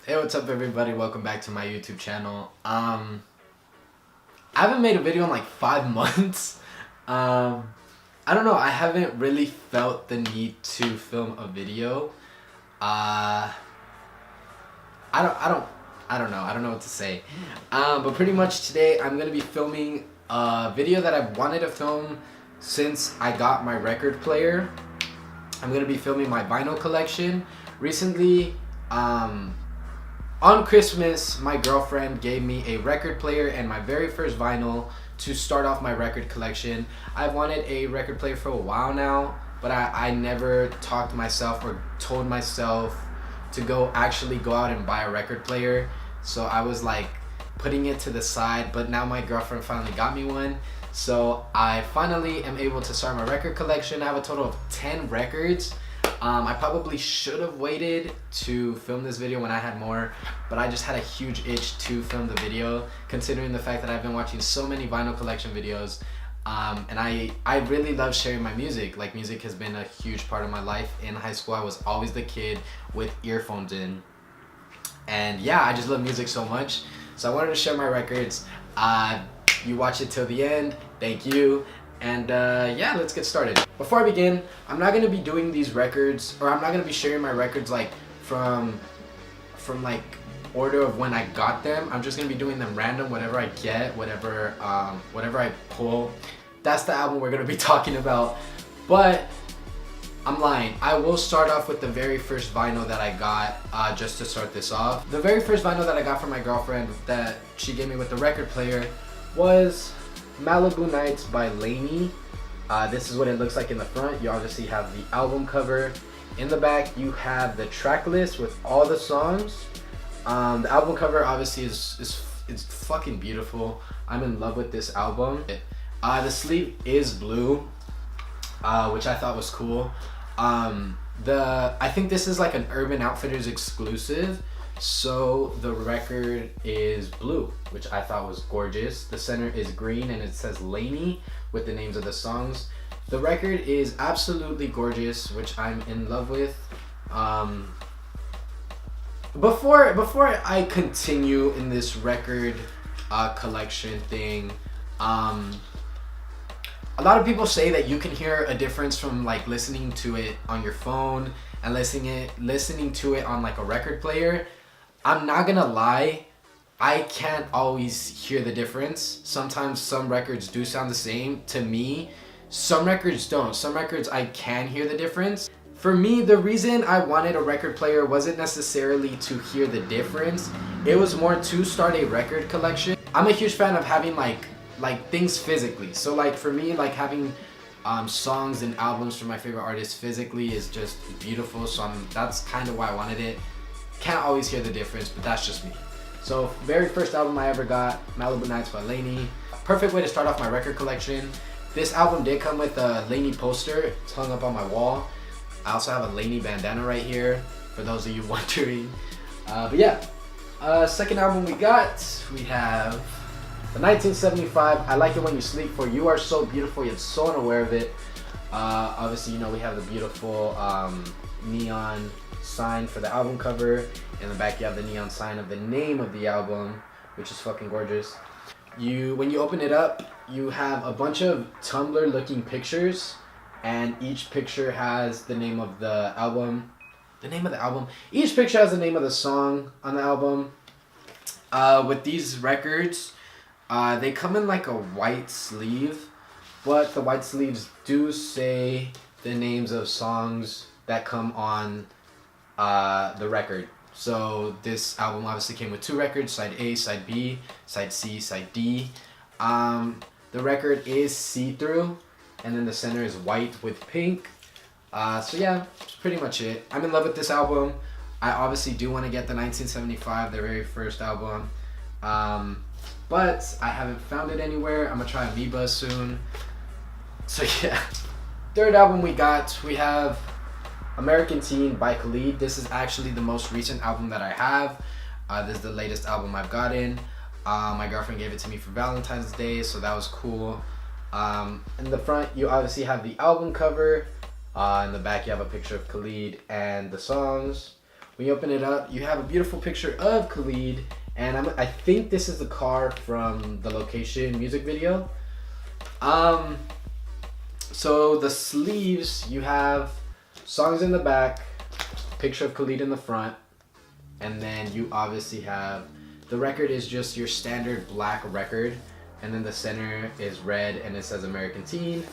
Hey, what's up everybody? Welcome back to my YouTube channel. I haven't made a video in like 5 months. I don't know, I haven't really felt the need to film a video. I don't know what to say. But pretty much today I'm gonna be filming a video that I've wanted to film since I got my record player. I'm gonna be filming my vinyl collection. Recently, on Christmas, my girlfriend gave me a record player and my very first vinyl to start off my record collection. I've wanted a record player for a while now, but I never talked myself or told myself to actually go out and buy a record player. So I was like putting it to the side, but now my girlfriend finally got me one. So I finally am able to start my record collection. I have a total of 10 records. I probably should have waited to film this video when I had more, but I just had a huge itch to film the video, considering the fact that I've been watching so many vinyl collection videos. And I really love sharing my music. Like, music has been a huge part of my life. In high school, I was always the kid with earphones in. And yeah, I just love music so much. So I wanted to share my records. You watch it till the end. Thank you. And yeah, let's get started. Before I begin, I'm not gonna be doing these records, or I'm not gonna be sharing my records like from like order of when I got them. I'm just gonna be doing them random, whatever I get, whatever I pull. That's the album we're gonna be talking about. But I'm lying. I will start off with the very first vinyl that I got, just to start this off. The very first vinyl that I got from my girlfriend that she gave me with the record player was Malibu Nights by Lainey. This is what it looks like in the front. You obviously have the album cover. In the back, you have the track list with all the songs. The album cover obviously is fucking beautiful. I'm in love with this album. The sleeve is blue, which I thought was cool. I think this is like an Urban Outfitters exclusive. So the record is blue, which I thought was gorgeous. The center is green and it says Lainey with the names of the songs. The record is absolutely gorgeous, which I'm in love with. Before I continue in this record collection thing, a lot of people say that you can hear a difference from like listening to it on your phone and listening to it on like a record player. I'm not gonna lie, I can't always hear the difference. Sometimes some records do sound the same to me. Some records don't. Some records I can hear the difference. For me, the reason I wanted a record player wasn't necessarily to hear the difference. It was more to start a record collection. I'm a huge fan of having like things physically. So like for me, like having songs and albums from my favorite artists physically is just beautiful. So that's kind of why I wanted it. Can't always hear the difference, but that's just me. So very first album I ever got, Malibu Nights by Lainey. Perfect way to start off my record collection. This album did come with a Lainey poster. It's hung up on my wall. I also have a Lainey bandana right here, for those of you wondering. But yeah, second album we have the 1975 I Like It When You Sleep For You Are So Beautiful Yet So Unaware of It. Obviously, you know, we have the beautiful neon sign for the album cover. In the back you have the neon sign of the name of the album, which is fucking gorgeous. When you open it up, you have a bunch of Tumblr looking pictures, and each picture has the name of the album. Each picture has the name of the song on the album. With these records, they come in like a white sleeve, but the white sleeves do say the names of songs that come on the record. So this album obviously came with 2 records, side A, side B, side C, side D. The record is see-through, and then the center is white with pink. So yeah, that's pretty much it. I'm in love with this album. I obviously do want to get the 1975, their very first album. But I haven't found it anywhere. I'm gonna try Amoeba soon. So yeah. Third album we have American Teen by Khalid. This is actually the most recent album that I have. This is the latest album I've gotten. My girlfriend gave it to me for Valentine's Day, so that was cool. In the front, you obviously have the album cover. In the back, you have a picture of Khalid and the songs. When you open it up, you have a beautiful picture of Khalid, and I think this is the car from the Location music video. So the sleeves, you have songs in the back, picture of Khalid in the front, and then you obviously have, the record is just your standard black record, and then the center is red and it says American Teen.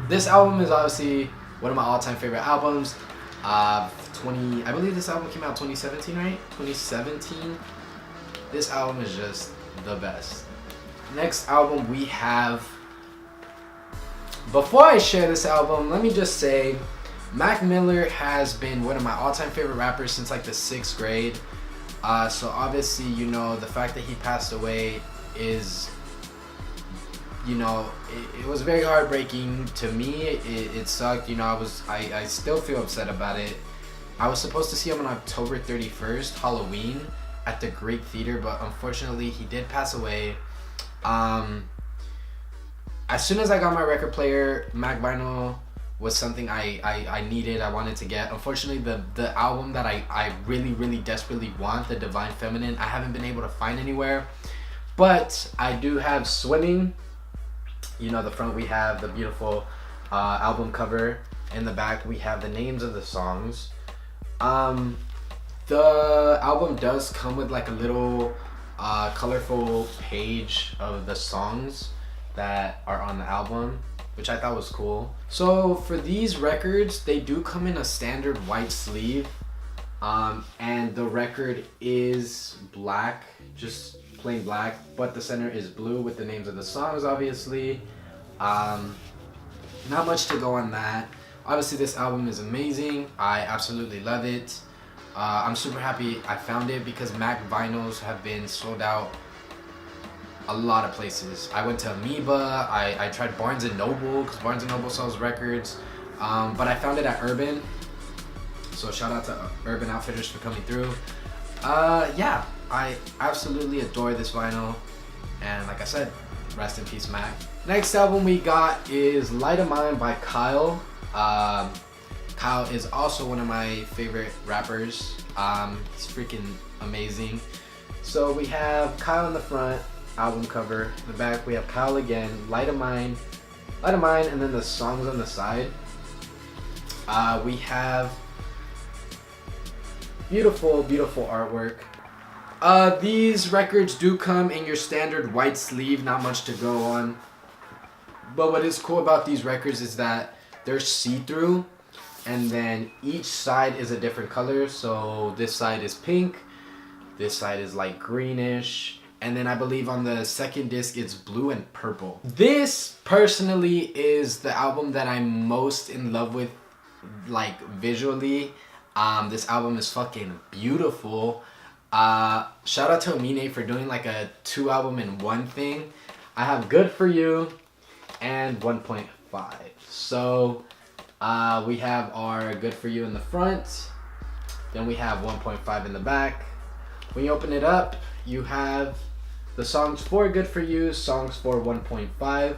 This album is obviously one of my all-time favorite albums. I believe this album came out 2017, right? 2017. This album is just the best. Next album we have, before I share this album, let me just say, Mac Miller has been one of my all-time favorite rappers since like the 6th grade. So obviously, you know, the fact that he passed away is, you know, it was very heartbreaking to me. It sucked, you know. I still feel upset about it. I was supposed to see him on October 31st, Halloween, at the Greek Theater, but unfortunately he did pass away. As soon as I got my record player, Mac Vinyl was something I needed, I wanted to get. Unfortunately, the album that I really desperately want, The Divine Feminine, I haven't been able to find anywhere. But I do have Swimming. You know, the front we have the beautiful album cover. In the back we have the names of the songs. The album does come with like a little colorful page of the songs that are on the album, which I thought was cool. So for these records, they do come in a standard white sleeve, and the record is black, just plain black, but the center is blue with the names of the songs, obviously. Not much to go on that. Obviously this album is amazing. I absolutely love it. I'm super happy I found it because Mac vinyls have been sold out a lot of places. I went to Amoeba, I tried Barnes & Noble because Barnes & Noble sells records, but I found it at Urban. So shout out to Urban Outfitters for coming through. Yeah, I absolutely adore this vinyl, and like I said, rest in peace Mac. Next album we got is Light of Mine by Kyle. Kyle is also one of my favorite rappers. He's freaking amazing. So we have Kyle in the front, album cover. In the back we have Kyle again, Light of Mine, and then the songs on the side. We have beautiful artwork. These records do come in your standard white sleeve, not much to go on. But what is cool about these records is that they're see-through, and then each side is a different color. So this side is pink, this side is like greenish, and then I believe on the second disc it's blue and purple. This personally is the album that I'm most in love with, like visually. This album is fucking beautiful. Shout out to Amine for doing like a 2 album in 1 thing. I have Good For You and 1.5. So we have our Good For You in the front, then we have 1.5 in the back. When you open it up, you have the songs for Good For You, songs for 1.5.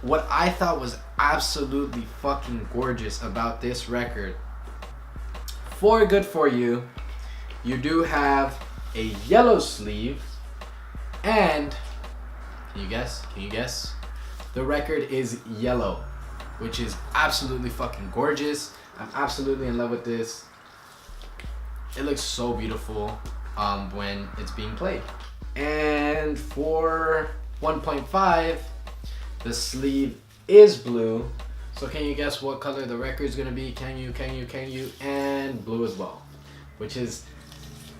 What I thought was absolutely fucking gorgeous about this record, for Good For You, you do have a yellow sleeve, and can you guess? The record is yellow, which is absolutely fucking gorgeous. I'm absolutely in love with this. It looks so beautiful when it's being played. And for 1.5, the sleeve is blue. So can you guess what color the record is gonna be? Can you? And blue as well, which is,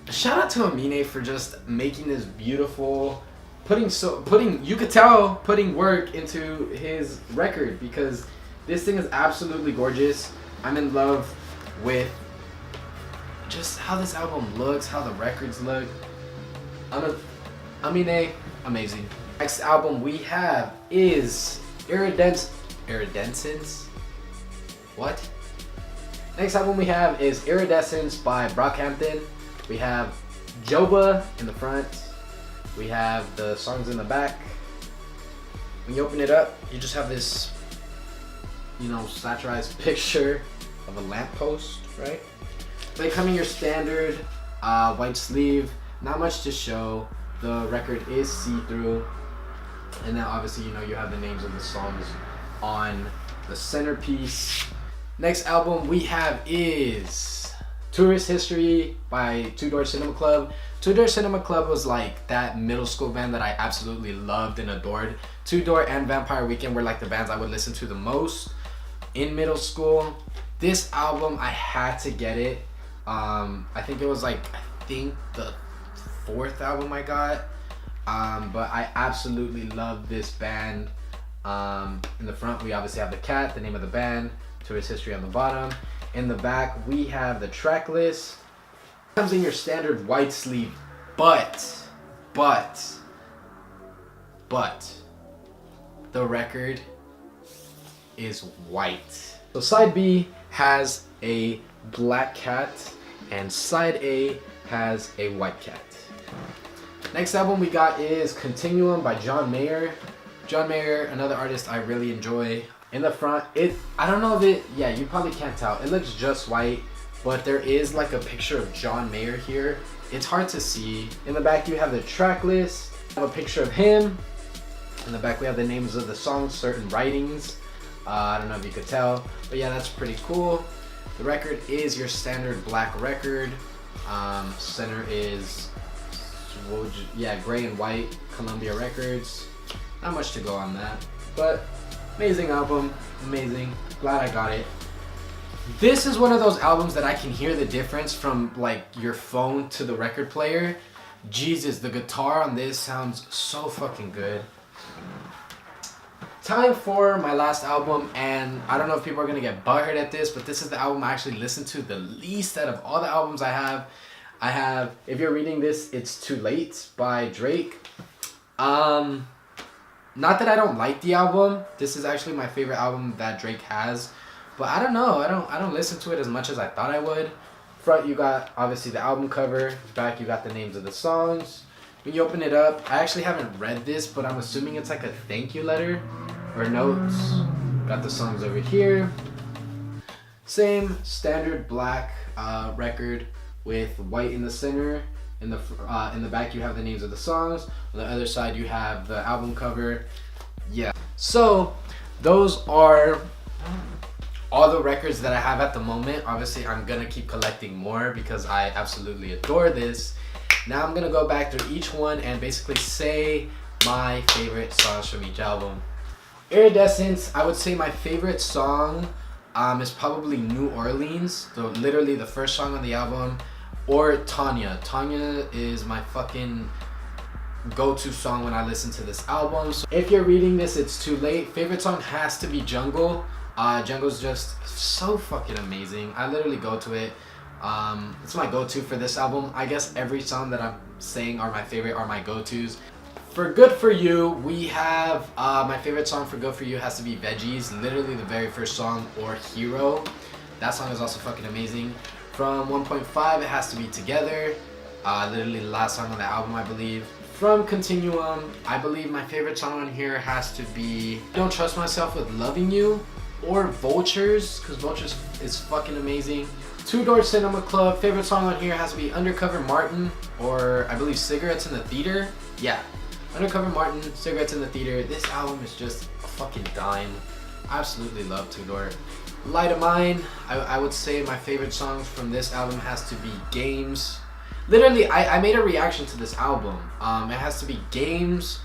shout out to Amine for just making this beautiful, you could tell putting work into his record, because this thing is absolutely gorgeous. I'm in love with just how this album looks, how the records look. Amine, amazing. Next album we have is Iridescence. What? Next album we have is Iridescence by Brockhampton. We have Joba in the front. We have the songs in the back. When you open it up, you just have this, you know, satirized picture of a lamppost, right? They come in your standard white sleeve. Not much to show. The record is see-through. And then obviously, you know, you have the names of the songs on the centerpiece. Next album we have is Tourist History by Two Door Cinema Club. Two Door Cinema Club was like that middle school band that I absolutely loved and adored. Two Door and Vampire Weekend were like the bands I would listen to the most in middle school. This album, I had to get it. I think it was like, the 4th album I got. But I absolutely love this band. In the front, we obviously have the cat, the name of the band, Tourist History on the bottom. In the back, we have the track list. It comes in your standard white sleeve, but the record is white. So side B has a black cat and side A has a white cat. Next album we got is Continuum by John Mayer. John Mayer, another artist I really enjoy. In the front, I don't know if you probably can't tell. It looks just white, but there is like a picture of John Mayer here. It's hard to see. In the back, you have the track list. I have a picture of him. In the back, we have the names of the songs, certain writings. I don't know if you could tell, but yeah, that's pretty cool. The record is your standard black record. Center is, gray and white, Columbia Records. Not much to go on that, but amazing album, amazing. Glad I got it. This is one of those albums that I can hear the difference from like your phone to the record player. Jesus, the guitar on this sounds so fucking good. Time for my last album, and I don't know if people are gonna get butthurt at this, but this is the album I actually listened to the least out of all the albums I have. If you're reading this, It's Too Late by Drake. Not that I don't like the album. This is actually my favorite album that Drake has. But I don't know. I don't listen to it as much as I thought I would. Front, you got obviously the album cover. Back, you got the names of the songs. When you open it up, I actually haven't read this, but I'm assuming it's like a thank you letter or notes. Got the songs over here. Same standard black record with white in the center. In the back, you have the names of the songs. On the other side, you have the album cover. Yeah. So those are all the records that I have at the moment. Obviously, I'm gonna keep collecting more because I absolutely adore this. Now I'm gonna go back through each one and basically say my favorite songs from each album. Iridescence, I would say my favorite song is probably New Orleans. So literally the first song on the album. Or Tanya. Tanya is my fucking go-to song when I listen to this album. So if you're reading this, It's Too Late. Favorite song has to be Jungle. Jungle's just so fucking amazing. I literally go to it. It's my go-to for this album. I guess every song that I'm saying are my favorite are my go-tos. For Good For You, we have my favorite song for Good For You has to be Veggies. Literally the very first song, or Hero. That song is also fucking amazing. From 1.5, it has to be Together. Literally the last song on the album, I believe. From Continuum, I believe my favorite song on here has to be Don't Trust Myself with Loving You, or Vultures, because Vultures is fucking amazing. Two Door Cinema Club, favorite song on here has to be Undercover Martin, or I believe Cigarettes in the Theater. Yeah, Undercover Martin, Cigarettes in the Theater. This album is just a fucking dime. I absolutely love Two Door. Light of Mine, I would say my favorite song from this album has to be Games. Literally, I made a reaction to this album. It has to be Games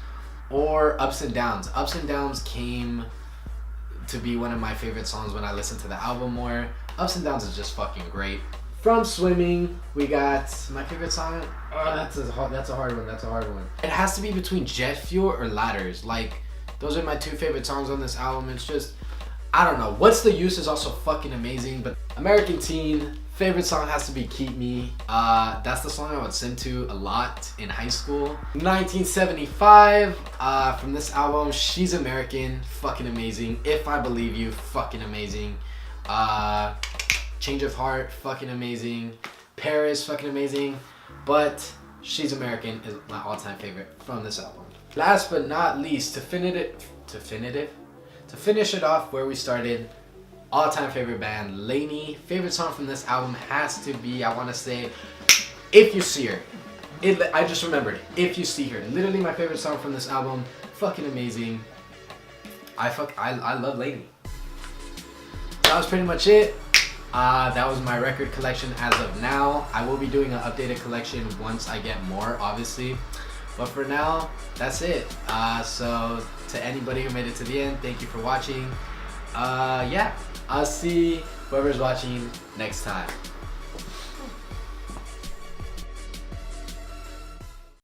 or Ups and Downs. Ups and Downs came to be one of my favorite songs when I listened to the album more. Ups and Downs is just fucking great. From Swimming, we got my favorite song. Oh, that's a hard one. It has to be between Jet Fuel or Ladders. Like, those are my two favorite songs on this album. It's just, I don't know. What's the Use is also fucking amazing. But American Teen, favorite song has to be Keep Me. That's the song I would sing to a lot in high school. 1975, from this album, She's American, fucking amazing. If I Believe You, fucking amazing. Change of Heart, fucking amazing. Paris, fucking amazing. But She's American is my all-time favorite from this album. Last but not least, to finish it off where we started, All-time favorite band, Lainey. Favorite song from this album has to be, I want to say, If You See Her. I just remembered, If You See Her. Literally my favorite song from this album. Fucking amazing. I love Lainey. That was pretty much it. That was my record collection as of now. I will be doing an updated collection once I get more, obviously. But for now, that's it. So to anybody who made it to the end, thank you for watching. Yeah, I'll see whoever's watching next time.